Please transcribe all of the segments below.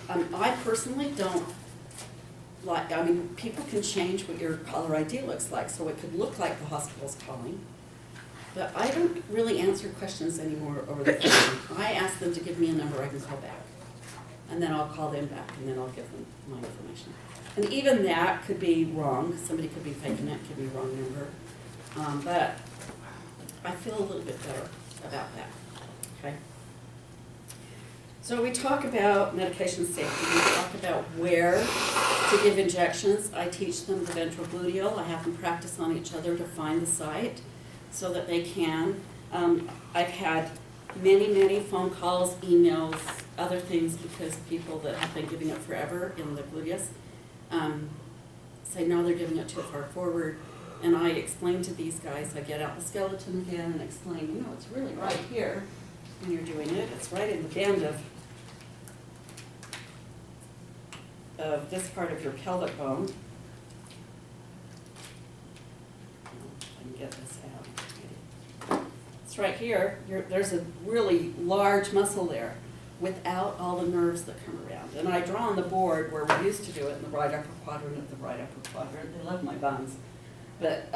I personally don't like, I mean, people can change what your caller ID looks like, so it could look like the hospital's calling. But I don't really answer questions anymore over the phone. I ask them to give me a number I can call back. And then I'll call them back, and then I'll give them my information. And even that could be wrong. Somebody could be faking it, give me a wrong number. But I feel a little bit better about that, okay? So we talk about medication safety. We talk about where to give injections. I teach them the ventral gluteal. I have them practice on each other to find the site so that they can. I've had many phone calls, emails, other things, because people that have been giving it forever in the gluteus say, no, they're giving it too far forward. And I explain to these guys, I get out the skeleton again and explain, you know, it's really right here when you're doing it. It's right in the bend of this part of your pelvic bone. I can get this out. It's right here. There's a really large muscle there without all the nerves that come around. And I draw on the board where we used to do it in the right upper quadrant of the right upper quadrant. They love my buns. But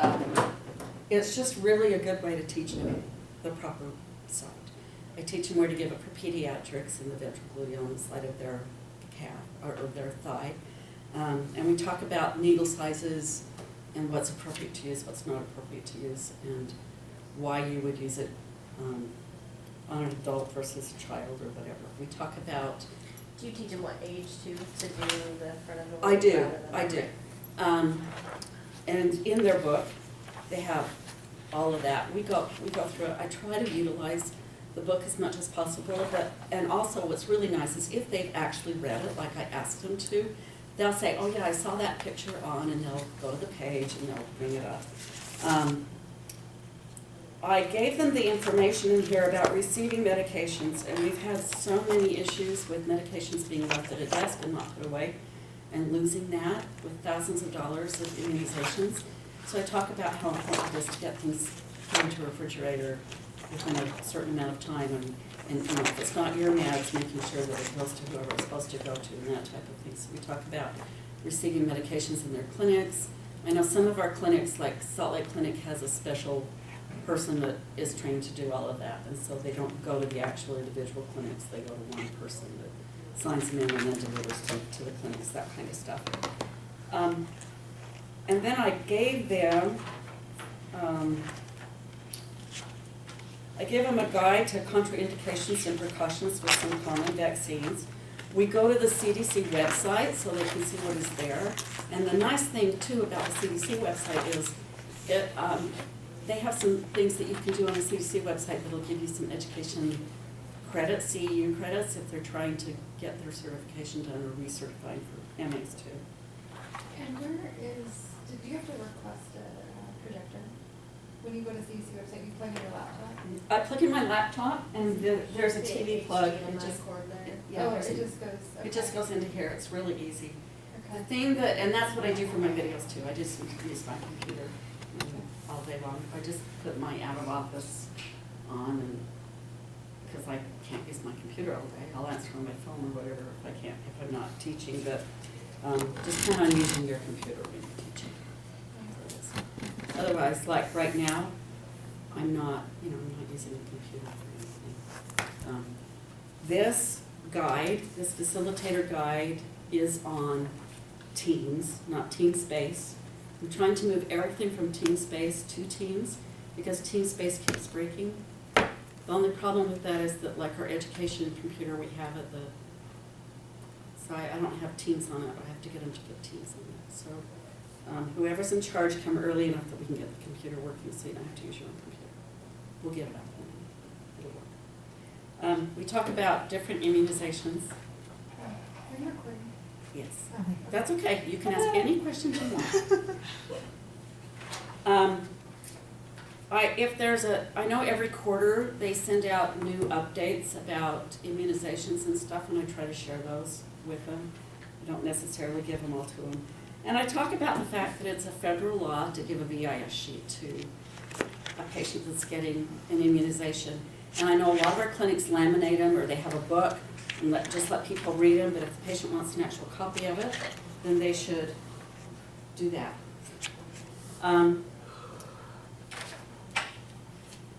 it's just really a good way to teach them the proper site. I teach them where to give it for pediatrics in the ventral gluteal on the side of their calf or their thigh. And we talk about needle sizes and what's appropriate to use, what's not appropriate to use, and why you would use it on an adult versus a child or whatever. We talk about... Do you teach them what age to do the front of the I do, I do. And in their book, they have all of that. We go through it. I try to utilize the book as much as possible, and also what's really nice is if they've actually read it, like I asked them to, they'll say, oh yeah, I saw that picture on, and they'll go to the page and they'll bring it up. I gave them the information in here about receiving medications, and we've had so many issues with medications being left at a desk and not put away, and losing that with thousands of dollars of immunizations. So I talk about how important it is to get things put into a refrigerator within a certain amount of time, and you know, if it's not your meds, making sure that it goes to whoever it's supposed to go to, and that type of thing. So we talk about receiving medications in their clinics. I know some of our clinics, like Salt Lake Clinic, has a special person that is trained to do all of that, and so they don't go to the actual individual clinics. They go to one person that signs them in and then delivers to the clinics, that kind of stuff. And then I gave them a guide to contraindications and precautions with some common vaccines. We go to the CDC website so they can see what is there. And the nice thing too about the CDC website is they have some things that you can do on the CDC website that'll give you some education credits, CEU credits, if they're trying to get their certification done or recertifying for MAs too. And did you have to request a projector? When you go to CDC website, you plug in your laptop? I plug in my laptop and there's a TV plug. It just, cord there. yeah, Oh, it just goes. Okay. it just goes into here. It's really easy. The Okay. thing that, and that's what I do for my videos too. I just use my computer all day long. I just put my out of office on, and because I can't use my computer all day, I'll answer on my phone or whatever if I'm not teaching. But just plan on using your computer when you're teaching. Otherwise, like right now, I'm not using a computer for anything. This guide, this facilitator guide, is on Teams, not TeamSpace. I'm trying to move everything from TeamSpace to Teams because TeamSpace keeps breaking. The only problem with that is that, like our education computer we have at the site, I don't have Teams on it. I have to get them to put Teams on it. So whoever's in charge, come early enough that we can get the computer working so you don't have to use your own computer. We'll get it up. It'll work. We talk about different immunizations. Are you recording? Yes. Oh. That's okay. You can ask any questions you want. I know every quarter they send out new updates about immunizations and stuff, and I try to share those with them. I don't necessarily give them all to them. And I talk about the fact that it's a federal law to give a VIS sheet to a patient that's getting an immunization. And I know a lot of our clinics laminate them, or they have a book and just let people read them, but if the patient wants an actual copy of it, then they should do that.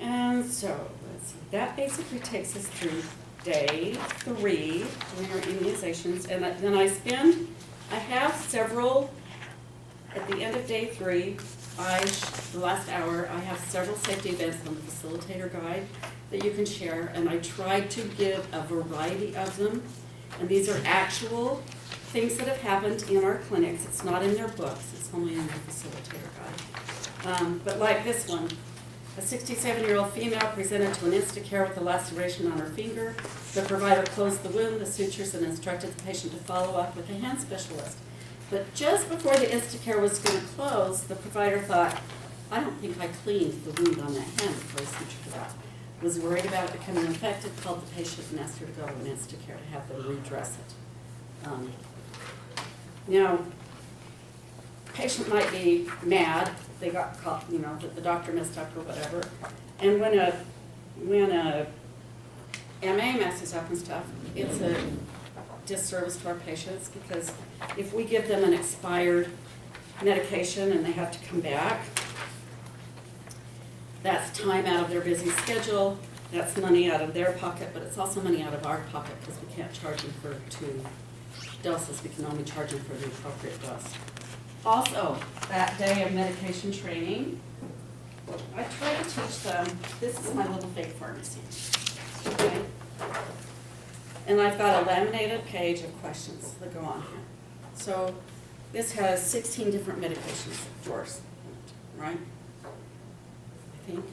And so, let's see, that basically takes us through day 3 doing our immunizations, and then I have several, at the end of day 3, the last hour, I have several safety events on the facilitator guide that you can share, and I tried to give a variety of them, and these are actual things that have happened in our clinics. It's not in their books, it's only in the facilitator guide. But like this one, a 67-year-old female presented to an Instacare with a laceration on her finger. The provider closed the wound, the sutures, and instructed the patient to follow up with a hand specialist. But just before the Instacare was going to close, the provider thought, I don't think I cleaned the wound on that hand before I sutured it up. Was worried about it becoming infected, called the patient and asked her to go to an Instacare to have them redress it. Now, patient might be mad, they got caught, that the doctor messed up or whatever. And when a MA messes up and stuff, it's a disservice to our patients, because if we give them an expired medication and they have to come back, that's time out of their busy schedule, that's money out of their pocket, but it's also money out of our pocket, because we can't charge them for 2 doses, we can only charge them for the appropriate dose. Also, that day of medication training, I try to teach them, this is my little fake pharmacy, okay? And I've got a laminated page of questions that go on here. So this has 16 different medications, drawers, right? I think.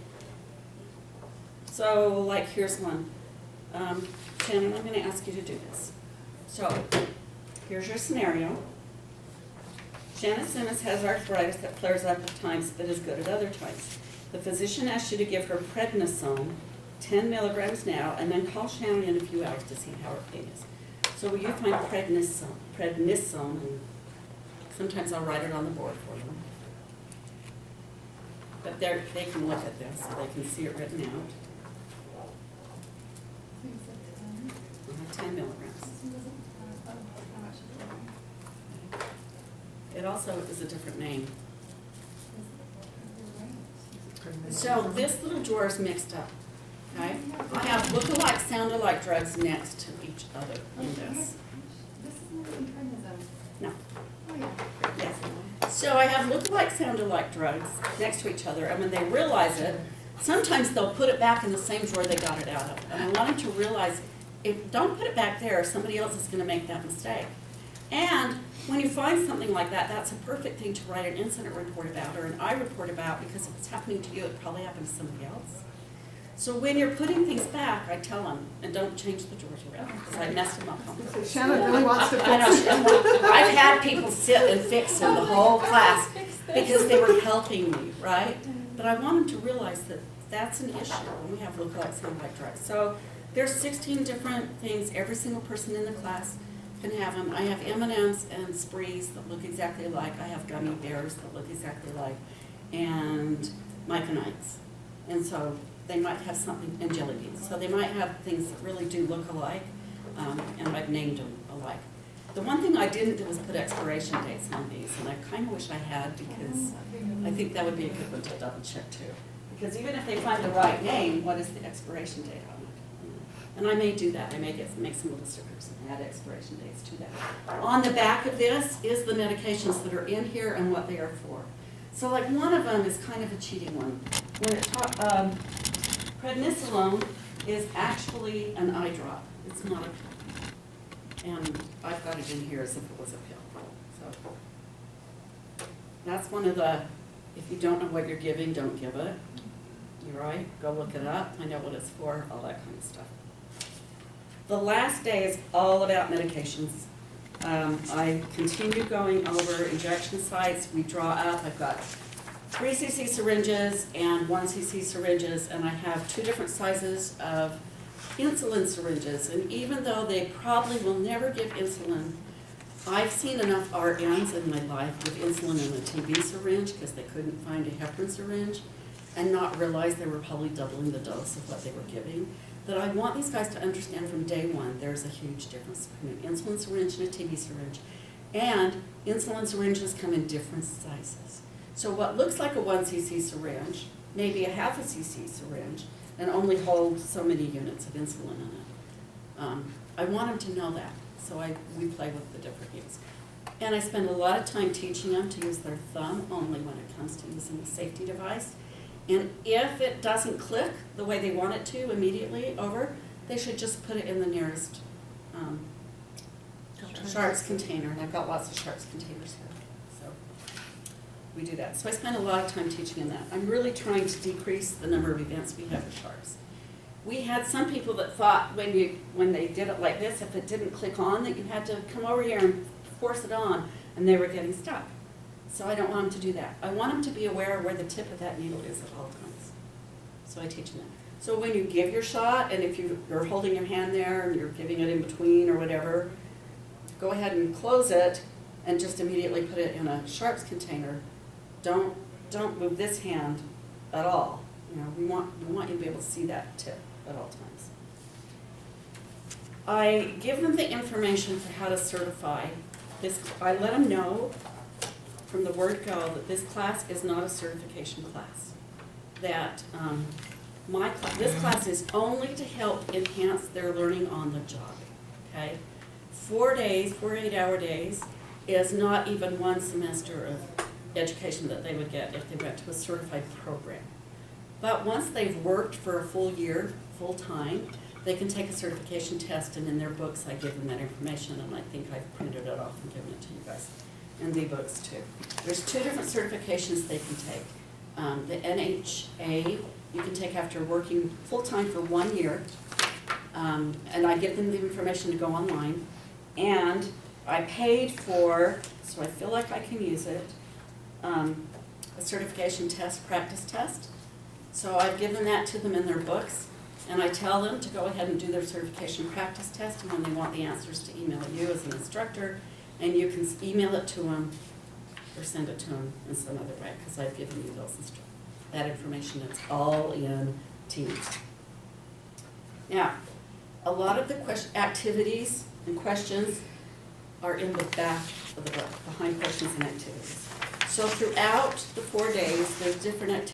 So, like, here's one. Shannon, I'm going to ask you to do this. So, here's your scenario. Shannon Simmons has arthritis that flares up at times but is good at other times. The physician asked you to give her prednisone, 10 milligrams now, and then call Shannon in a few hours to see how her pain is. So will you find prednisone, and sometimes I'll write it on the board for them. But they can look at this, so they can see it written out. 10 milligrams. It also is a different name. So this little drawer is mixed up, okay? I have look-alike, sound-alike drugs next to each other in this. This is not even prednisone. No. Oh, yeah. Yes. So I have look-alike, sound-alike drugs next to each other, and when they realize it, sometimes they'll put it back in the same drawer they got it out of. And I want them to realize, don't put it back there, somebody else is gonna make that mistake. And when you find something like that, that's a perfect thing to write an incident report about or an I report about, because if it's happening to you, it probably happened to somebody else. So when you're putting things back, I tell them, and don't change the drawers around, because I messed them up on purpose. Shannon really wants to I fix know, it. I've had people sit and fix them the whole class because they were helping me, right? But I want them to realize that that's an issue when we have look-alike, sound-alike drugs. So there's 16 different things. Every single person in the class can have them. I have M&Ms and sprees that look exactly alike. I have gummy bears that look exactly alike, and myconites. And so they might have something, and jelly beans. So they might have things that really do look alike, and I've named them alike. The one thing I didn't do was put expiration dates on these, and I kind of wish I had, because I think that would be a good one to double check too. Because even if they find the right name, what is the expiration date on it? And I may do that. I may make some little stickers and add expiration dates to that. On the back of this is the medications that are in here and what they are for. So like one of them is kind of a cheating one. When it prednisolone is actually an eye drop. It's not a pill. And I've got it in here as if it was a pill. So that's one of the, if you don't know what you're giving, don't give it. You're right. Go look it up, find out what it's for, all that kind of stuff. The last day is all about medications. I continue going over injection sites. We draw up. I've got 3 cc syringes and 1 cc syringes, and I have 2 different sizes of insulin syringes. And even though they probably will never give insulin, I've seen enough RNs in my life with insulin in a TB syringe because they couldn't find a heparin syringe and not realize they were probably doubling the dose of what they were giving. that I want these guys to understand from day one, there's a huge difference between an insulin syringe and a TB syringe. And insulin syringes come in different sizes. So what looks like a 1 cc syringe, maybe a half a cc syringe, and only holds so many units of insulin in it. I want them to know that, so we play with the different use. And I spend a lot of time teaching them to use their thumb only when it comes to using a safety device. And if it doesn't click the way they want it to immediately over, they should just put it in the nearest sharps container. And I've got lots of sharps containers here, so we do that. So I spend a lot of time teaching them that. I'm really trying to decrease the number of events we have with sharps. We had some people that thought when they did it like this, if it didn't click on, that you had to come over here and force it on, and they were getting stuck. So I don't want them to do that. I want them to be aware of where the tip of that needle is at all times. So I teach them that. So when you give your shot, and if you're holding your hand there and you're giving it in between or whatever, go ahead and close it and just immediately put it in a sharps container. Don't move this hand at all. You know, we want you to be able to see that tip at all times. I give them the information for how to certify this. I let them know from the word go that this class is not a certification class. That this class is only to help enhance their learning on the job. Okay, 4 days, 4 8-hour days is not even one semester of education that they would get if they went to a certified program. But once they've worked for a full year, full time, they can take a certification test, and in their books I give them that information, and I think I've printed it off and given it to you guys. And the books too. There's 2 different certifications they can take. The NHA you can take after working full-time for 1 year, and I give them the information to go online. And I paid for, so I feel like I can use it, a certification test, practice test. So I've given that to them in their books, and I tell them to go ahead and do their certification practice test, and when they want the answers to email you as an instructor, and you can email it to them or send it to them in some other way, because I've given you that information. It's all in Teams. Now, a lot of the activities and questions are in the back of the book, behind questions and activities. So throughout the 4 days, there's different activities